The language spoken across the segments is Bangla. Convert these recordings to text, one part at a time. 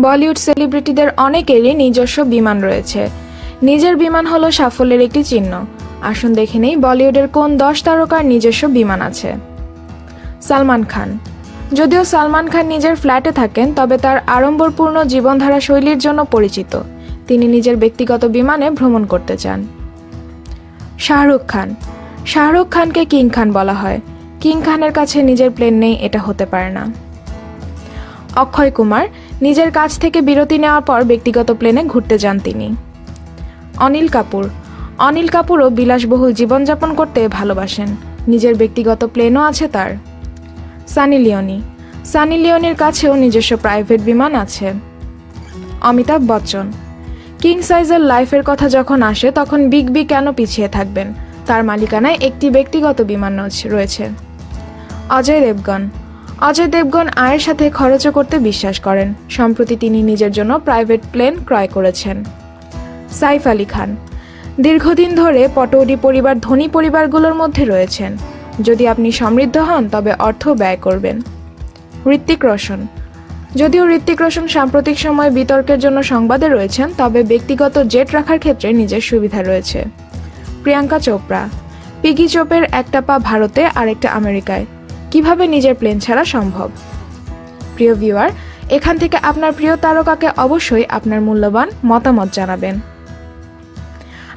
বলিউড সেলিব্রিটিদের অনেকেরই নিজস্ব বিমান রয়েছে। নিজের বিমান হলো সাফল্যের একটি চিহ্ন। আসুন দেখে নেই বলিউডের কোন 10 তারকার নিজস্ব বিমান আছে। সালমান খান। যদিও সালমান খান নিজের ফ্ল্যাটে থাকেন, তবে তার আড়ম্বরপূর্ণ জীবনধারা শৈলীর জন্য পরিচিত। তিনি নিজের ব্যক্তিগত বিমানে ভ্রমণ করতে চান। শাহরুখ খান। শাহরুখ খানকে কিং খান বলা হয়। কিং খানের কাছে নিজের প্লেন নেই, এটা হতে পারে না। অক্ষয় কুমার। নিজের কাজ থেকে বিরতি নেওয়ার পর ব্যক্তিগত প্লেনে ঘুরতে যান তিনি। অনিল কাপুর। অনিল কাপুরও বিলাসবহুল জীবনযাপন করতে ভালোবাসেন। নিজের ব্যক্তিগত প্লেনও আছে তার। সানি লিওনি। সানি লিওনির কাছেও নিজস্ব প্রাইভেট বিমান আছে। অমিতাভ বচ্চন। কিং সাইজের লাইফের কথা যখন আসে তখন বিগ বি কেন পিছিয়ে থাকবেন? তার মালিকানায় একটি ব্যক্তিগত বিমান রয়েছে। অজয় দেবগন। অজয় দেবগন আয়ের সাথে খরচও করতে বিশ্বাস করেন। সম্প্রতি তিনি নিজের জন্য প্রাইভেট প্লেন ক্রয় করেছেন। সাইফ আলী খান। দীর্ঘদিন ধরে পটৌডি পরিবার ধনী পরিবারগুলোর মধ্যে রয়েছেন। যদি আপনি সমৃদ্ধ হন তবে অর্থ ব্যয় করবেন। হৃতিক রোশন। যদিও হৃতিক রোশন সাম্প্রতিক সময়ে বিতর্কের জন্য সংবাদে রয়েছেন, তবে ব্যক্তিগত জেট রাখার ক্ষেত্রে নিজের সুবিধা রয়েছে। প্রিয়াঙ্কা চোপড়া। পিগি চোপের একটা পা ভারতে আর একটা আমেরিকায়। কিভাবে নিজের প্লেন ছাড়া সম্ভব? প্রিয় ভিউয়ার, এখান থেকে আপনার প্রিয় তারকাকে অবশ্যই আপনার মূল্যবান মতামত জানাবেন।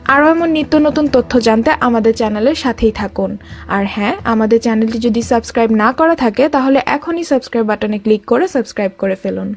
আরও এমন নিত্য নতুন তথ্য জানতে আমাদের চ্যানেলের সাথেই থাকুন। আর হ্যাঁ, আমাদের চ্যানেলটি যদি সাবস্ক্রাইব না করা থাকে তাহলে এখনই সাবস্ক্রাইব বাটনে ক্লিক করে সাবস্ক্রাইব করে ফেলুন।